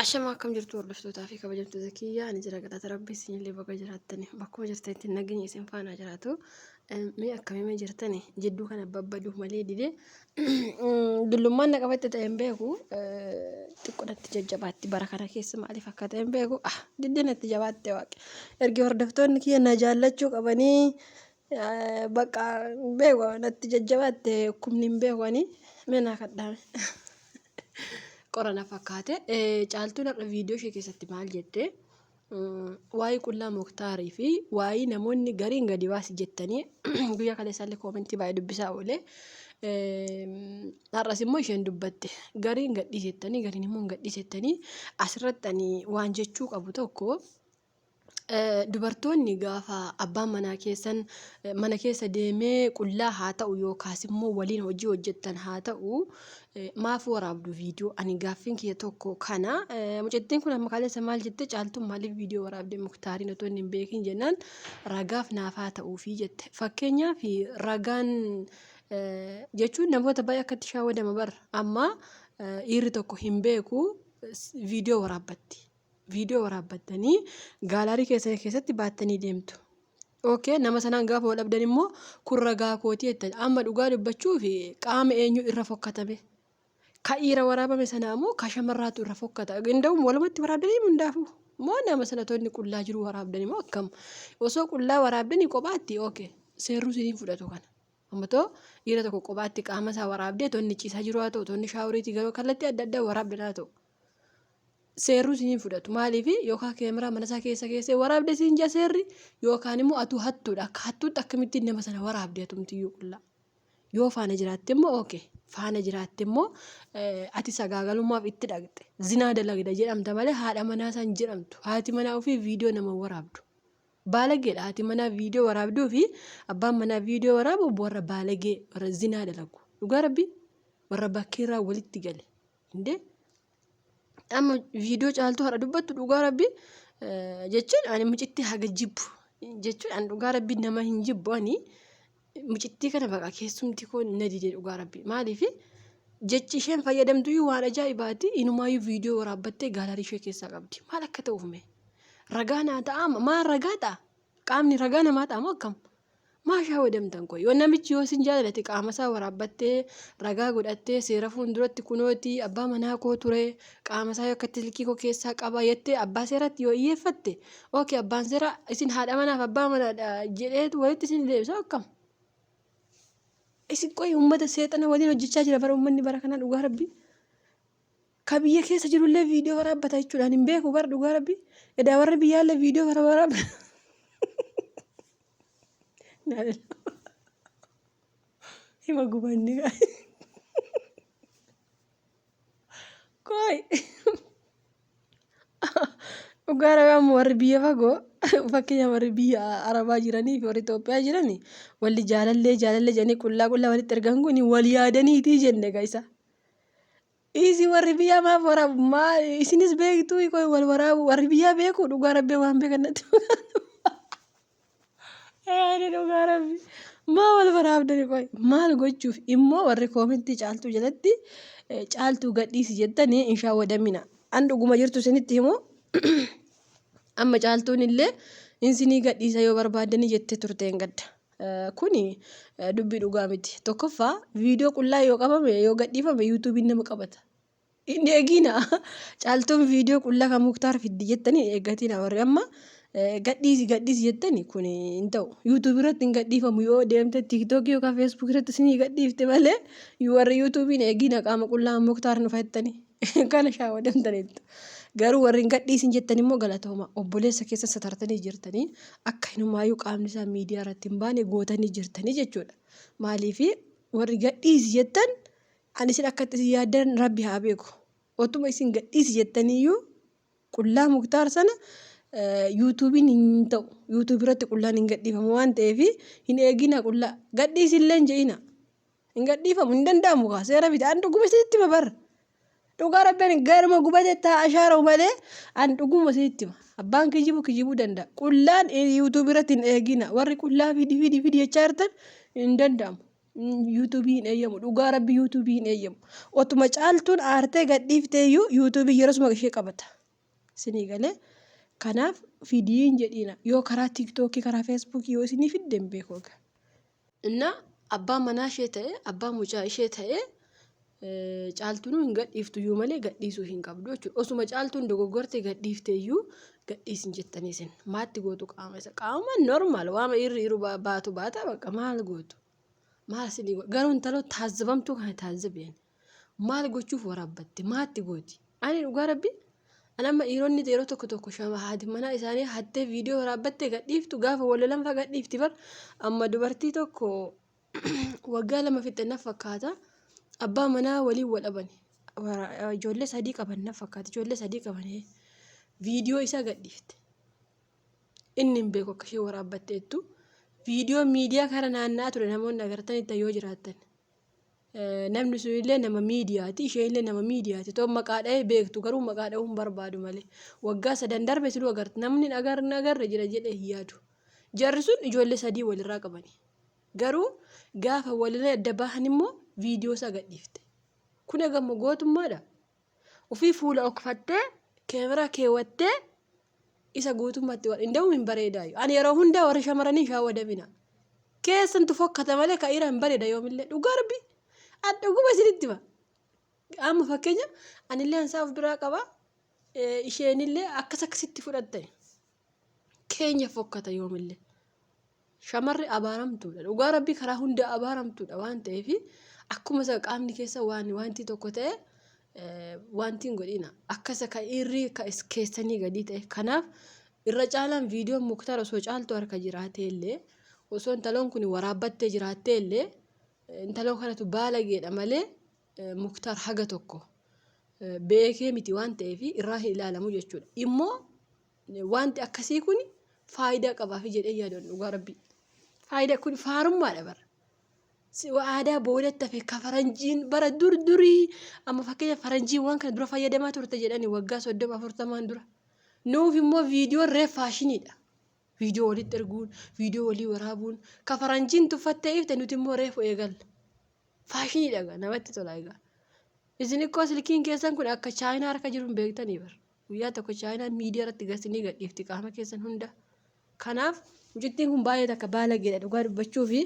Ashamaa akkam jirtu hordoftootaa fi kabajamtoota kiyyaa ani jira galata rabbii isinillee baga jiraattani bakkuma jirtanitti nageenya isin faana jiraatu mee akkamii jirtani jidduu kana babbaduuf malee didee dullummaan na qabatte ta'een beeku xiqqoodhatti jajjabaatti bara kana keessa maaliif akka ta'een beeku diddinatti jabaatte waaqe ergi hordoftoonni kiyya na jaallachuu qabanii bakka beeku natti jajjabaatte kumni hin beekani mee naa kadhaame. Qorana fakkaate caaltuun akka viidiyoo ishee keessatti maal jette waa'ee qullaa Muktaarii fi waa'ee namoonni gariin gadi baasi jettanii guyyaa kaleessaallee koomentii baay'ee dubbisaa oole. Har'as immoo isheen dubbatte gariin gadhiisettanii gariin immoo hin gadhiisettanii asirratti waan jechuu qabu tokko. Dubartoonni gaafa abbaan manaa keessan mana keessa deemee qullaa haa ta'u yookaas immoo waliin hojii hojjettan haa ta'u maaf waraabdu viidiyoo ani gaaffiin kiyya tokko kana mucattiin kun amma kaleessa maal jette caaltuun maaliif viidiyoo waraabde Muktaariin otoo hin beekin jennaan ragaaf naaf haa ta'uufi jette fakkeenyaaf ragaan jechuun namoota baay'ee akkatti shaawadama bara amma dhiirri tokko hin beeku viidiyoo waraabbatti. Viidiyoo waraabbattanii gaalarii keessatti baattanii deemtu. Okay, nama sanaan gaafa wal dhabdan immoo kun ragaa kootii jettan amma dhugaa dubbachuu fi qaama eenyu irra fokkatame. Ka dhiira waraabame sana immoo ka shamarraatu irra fokkata. Inda'uun walumatti waraabdanii hundaafu. Moo nama sanatoonni qullaa jiru waraabdanii moo akkam. Osoo qullaa waraabdanii kophaatti okay seerruu siniin fudhatu kana. Ammatoo dhiira tokko kophaatti qaama isaa waraabdee tonni ciisaa jiru haa ta'u tonni shaawuriitii garuu kallattii adda addaa waraabdan haa ta'u. Seerruu siniin fudhatu maaliif yookaan keemiraa mana isaa keessa waraabde siin jaa seerri yookaan immoo atuu hattuudha akka hattuutti akkamittiin nama sana waraabde atumtiyyuu qullaa yoo faana jiraatte immoo okay faana jiraatte immoo ati sagaagalummaaf itti dhaqxe zinaa dalagda jedhamta malee haadha manaa isaan jedhamtu haati manaa ofii viidiyoo nama waraabdu baalageedha haati manaa viidiyoo waraabduu fi abbaan manaa viidiyoo waraabu warra baalagee warra zinaa dalagu dhugaa rabbi warra bakkeerraa walitti gale indee. Amma viidiyoo caaltuu haadha dubbattu dhugaa rabbi jechuun ani mucittii haga jibbu jechuun ani dhugaa rabbi nama hin jibbu ani mucittii kana baqa keessumti koo na dide dhugaa rabbi maaliif jechi isheen fayyadamtu waan ajaa'ibaati inumaayyuu viidiyoo waraabbattee gaalarii ishee keessaa qabdi maal akka ta'uuf mee ragaa naa ta'a maal ragaa ta'a qaamni ragaa namaa ta'a moo akkam maashaa wadamtan koo yoo namichi yoo sin jaalate qaama isaa waraabbattee ragaa godhattee seera fuulduratti kunooti abbaa manaa koo ture qaama isaa yoo akka tilkii koo keessaa qaba jettee abbaa seeratti yoo iyyeeffatte okay abbaan seera isin haadha manaaf abbaa manaadha jedheetu walitti isin deebisa akkam isin qoy uummata seexana waliin hojjechaa jira bara uummanni bara kana dhugaa rabbi ka biyya keessa jirullee viidiyoo waraabbata jechuudhaan hin beeku bara dhugaa rabbi edaa warra biyyaallee viidiyoo kana waraabba. Ima gubanni koi dhugaa rabbi warri biyya fagoo fakkeenya warri biyya Arabaa jiranii fi warri Itoophiyaa jiranii walli jaalallee jedhanii qullaa walitti ergan kun wal yaadaniitii jenne gaisa. Isi warri biyya maaf waraabu maal isinis beektuu koi wal waraabu warri biyya beeku dhugaa rabbi waan beekannatti. Dhugaa rabbi maa wal waraabdani koi maal gochuuf immoo warri koomentii caaltuu jalatti caaltuu gadhiisi jettanii inshaa wadamina an dhuguma jirtu isinitti himoo amma caaltuun illee insinii gadhiisa yoo barbaadanii jettee turteen gadda kuni dubbii dhugaa miti tokkoffaa viidiyoo qullaa yoo qabame yoo gadhiifame yuutuubiin nama qabata inni eegina caaltuun viidiyoo qullaa kan Muktaar fiddi jettanii eeggatiin warri amma gadhiisi jettani kun hin ta'u yuutuubii irratti hin gadhiifamu yoo deemte tiiktookii yookaan feesbuukii irratti isinii gadhiifte malee warri yuutuubiin eegina qaama qullaa Muktaar nu fayyadani kana shaawadamtaniitu garuu warri hin gadhiisin jettani immoo galatooma obboleessa keessa satartanii jirtanii akka hinumaayyuu qaamni isaa miidiyaa irratti hin baane gootanii jirtanii jechuudha maaliif warri gadhiisi jettan ani isin akkatti isin yaaddan rabbi haa beeku otuma isin gadhiisi jettaniiyyuu qullaa Muktaar sana. YouTubein hin ta'u YouTube irratti qullaan hin gadhiifamu waan ta'eef hin eegina qullaa gadhiisillee hin je'ina hin gadhiifamu hin danda'amu kaa seera bitaa an dhuguma sitti hima bara dhugaa rabbiin garuma gubate ta'a ashaara'u malee an dhuguma sitti hima abbaan kijibuu danda'a qullaan YouTube irratti hin eegina warri qullaa fidi jechaa jirtan hin danda'amu yuutuubiin eeyyamu dhugaa rabbi yuutuubiin eeyyamu otuma caaltuun aartee gadhiifteeyyuu yuutuubii yeroo suma ishee qabata isinii galee kanaaf fidiin jedhiina yoo karaa tiiktookii karaa feesbuukii yoo isinii fiddeen beekooga inna abbaan manaa ishee ta'e abbaan mucaa ishee ta'e caaltuun hin gadhiiftuyyuu malee gadhiisuu hin qabdu jechuudha osuma caaltuun dogoggortee gadhiifteeyyuu gadhiisin jettanii isin maatti gootu qaama isa qaama normaal waama irri baatu baata bakka maal gootu maal isinii garuu intaloo taazzabamtuu kana taazzabeen maal gochuuf waraabbatte maatti gooti ani dhugaa rabbi anamma dhiironni yeroo tokko shama haati manaa isaanii hattee viidiyoo waraabbattee gadhiiftu gaafa walalanfa gadhiifti bar amma dubartii tokko waggaa 2 fixxannaaf fakkaata abbaa manaa waliin wadhabani ijoollee 3 qabannaaf fakkaata ijoollee 3 qabanii viidiyoo isaa gadhiifte inni hin beeku akka ishee waraabbatteettu viidiyoo miidiyaa kana naanna'aa ture namoonni agartanitti yoo jiraattan namni sun illee nama miidiyaati ishee illee nama miidiyaati toon maqaa dha'ee beektu garuu maqaa dha'uu hin barbaadu malee waggaa 3 darbe siluu agarti namni agarre jira jedhee hin yaadu jarri sun ijoollee 3 walirraa qabani garuu gaafa walirraa adda bahan immoo viidiyoo isaa gadhiifte kun egammoo gootummaadha ofii fuula okfattee kaameraa keewwattee isa guutummaatti inda'u hin bareedaayu ani yeroo hundaa warra shamaranii shaawadamina keessantu fokkata malee ka'iira hin bareeda yoomillee dhugaa rabbi dhuguma isinitti ba amma fakkeenya anillee ansaa of biraa qaba isheenillee akkasitti fudhatte keenya fokkata yoomillee shamarri abaaramtuudha dhugaa rabbi karaa hundaa abaaramtuudha waan ta'eef akkuma isa qaamni keessa wanti tokko ta'e wantiin godhina akkasa ka irri ka keessanii gadi ta'e kanaaf irra caalaan viidiyoon muktaar osoo caaltu harka jiraatee illee osoo intaloon kun waraabbattee jiraattee illee intaloon kanatu baalageedha malee muktaar haga tokko beekee miti waan ta'eef irraa hin ilaalamu jechuudha immoo wanti akkasii kun faayidaa qabaafi jedhee yaadan dhugaa rabbi faayidaa kun faarummaadha bara aadaa boodatti hafe ka faranjiin bara durii amma fakkeenya faranjiin waan kana dura fayyadamaa turte jedhani waggaa 30-40 dura nuuf immoo viidiyoo reef faashiniidha viidiyoo walitti erguun viidiyoo walii waraabuun ka faranjiin tuffattee ifte nuti immoo reefu eegalla faashiniidha namatti tola egaa isin ikkoo silkiin keessan kun akka chaayinaa harka jiruun beektanii bar guyyaa tokko chaayinaa miidiyaa irratti gasinii gadhiifti qaama keessan hunda kanaaf hojjettiin kun baay'ee takka baalageedha dhugaa dubbachuu fi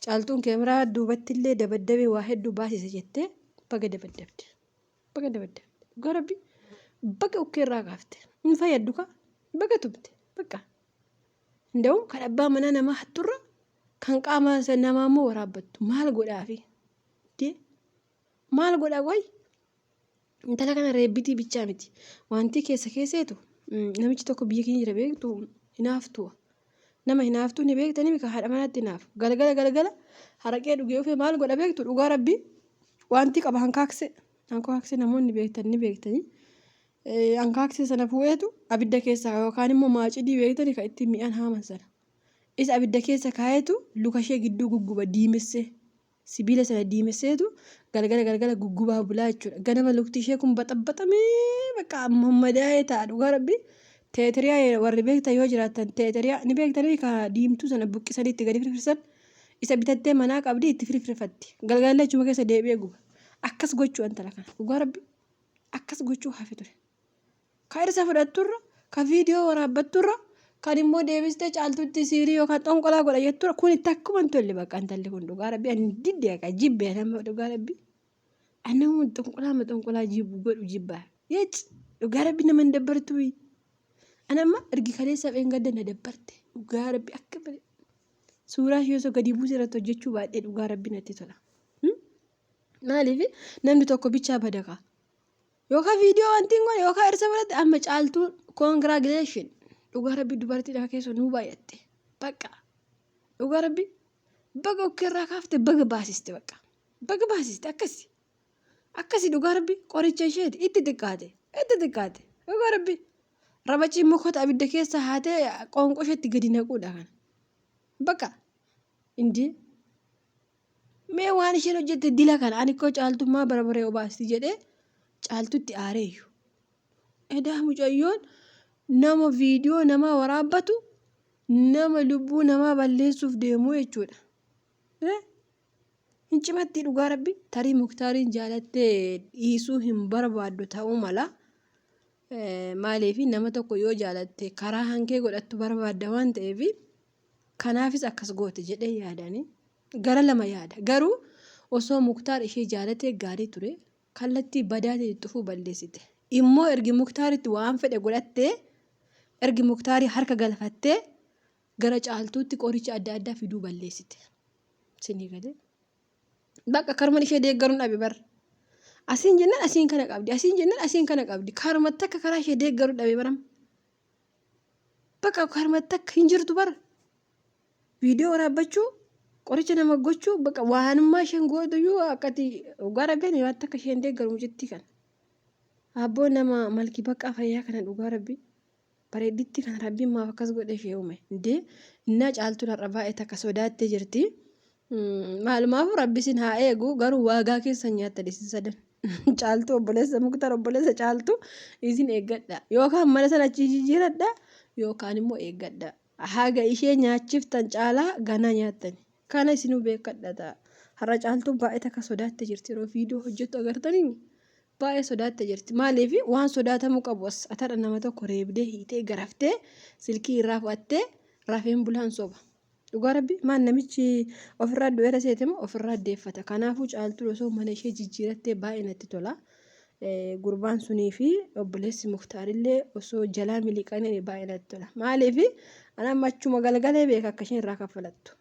caaltuun kaameraa duubatti illee dabaddabee waa hedduu baasise jettee baga dabaddabde dhugaa rabbi baga ukkeerraa kaafte hin fayyaddu ka baga tubte bakka ndawum kan abbaa manaa namaa hatturra kan qaama namaa immoo waraabbattu maal godhaafi maal godhaa qoy intala kana reebbitii bichaa miti wanti keesseetu namichi tokko biyya keenya jira beektu hinaaftu'a nama hinaaftuu ni beektanii ka haadha manaatti hinaaf galgala haraqee dhugee ofee maal godha beektu dhugaa rabbi wanti qaba hankaakse namoonni beektanii hankaakse sana fuudheetu abidda keessa yookaan immoo maacidii beektanii ka ittiin mi'aan haaman sana isa abidda keessa kaayetu luka ishee gidduu gugguba diimessee sibiila sana diimesseetu galgala guggubaa bulaa jechuudha ganama lukti ishee kun baxabaxamee bakka mammadaa'ee ta'a dhugaa rabbi teetiriyaa warri beektan yoo jiraatan teetiriyaa ni beektanii ka diimtuu sana buqqisanii itti gadi firfirsan isa bitattee manaa qabdi itti firfirfatti galgala achuma keessa deebi'ee guba akkas gochuu antala kana dhugaa rabbi akkas gochuu hafe ture ka irsa fudhatturra ka viidiyoo waraabbatturra kan immoo deebistee caaltutti siirii yookaan xonqolaa godha jettura kun itti akkuma hin tolle bakka intalli kun dhugaa rabbi ani diddee akka jibbee nama dhugaa rabbi ani xonqolaa jibbu godhu jibbaa yeech dhugaa rabbi nama hin dabbartu anamma ergi kaleessa beengadda na dabbarte dhugaa rabbi akka suuraa ishee osoo gadi buusee irratti hojjechuu baadhee dhugaa rabbi natti tola maaliif namni tokko bichaa badaka yookaan viidiyoo wanti kun yookaan irsa biratti amma caaltuu congratulation dhugaa rabbi dubartiidha keessa nuu baay'atte bakka dhugaa rabbi baga ukkeerraa kaafte baga baasiste bakka baga baasiste akkasi dhugaa rabbi qoricha isheeti itti xiqqaate dhugaa rabbi rabachi mukota abidda keessa haatee qoonqosheetti gadi naquudha kana bakka indi mee waan isheen hojjette dila kana ani koo caaltummaa barabaree obaasti jedhee caaltutti aareeyyu edaa mucayyoon nama viidiyoo nama waraabbatu nama lubbuu nama balleessuuf deemuu jechuudha hincimatti dhugaa rabbi tarii muktaariin jaalattee dhiisuu hin barbaaddu ta'uu mala. Maaliif nama tokko yoo jaalatte karaa hankee godhattu barbaadda waan ta'eef kanaafis akkas goote jedhee yaadani gara lama yaada. Garuu osoo muktaar ishee jaalatee gaarii ture kallattii badaatii xufuu balleessite. Immoo ergi muktaaritti waan fedhe godhattee ergi muktaarii harka galfattee gara caaltuutti qoricha adda addaa fiduu balleessite. Sinii galee bakka karman ishee deeggaruun dhabe bar. Asiin jennaan asiin kana qabdi, asiin jennaan asiin kana qabdi. Karmatti akka karaa ishee deeggaruu dhabe baram. Bakka karmatti akka hin jirtu bar. Viidiyoo waraabbachuu qoricha nama gochuu bakka waanummaa isheen gootu yoo akkati dhugaa ragganii waan akka isheen deeggaru mucittii kan. Abboo nama malki baqqaa fayyaa kana dhugaa rabbi. Bareedditti kan rabbiin maaf akkas godhe ishee uume. Indee innaa caaltuun har'a baay'ee takka sodaattee jirti. Maalumaaf rabbisin haa eegu garuu waagaa keessa nyaatta dhiisin sadan. Caaltu obboleessa muktaar obboleessa caaltu isin eeggadha. Yookaan mana sana achi jijjiiradha yookaan immoo eeggadha. Haga ishee nyaachiftan caalaa ganaa nyaattani. Kana isinuu beekadha ta'a. Har'a caaltuun baay'ee takka sodaattee jirti yeroo viidiyoo hojjettu agartanii. Baay'ee sodaattee jirti. Maaliif waan sodaatamuu qabu as atadha nama tokko reebdee hiitee garaftee silkii irraa fudhattee rafeen bulaan soba. Dhugaa rabbi maan namichi ofirraa du'eera seetema ofirraa deeffata. Kanaafuu caaltuu osoo mana ishee jijjiirattee baay'ee natti tola. Gurbaan sunii fi obboleessi muktaarillee osoo jalaa miliqanii baay'ee natti tola. Maaliif anaan machuma galgalee beeka akka isheen irraa kaffalattu.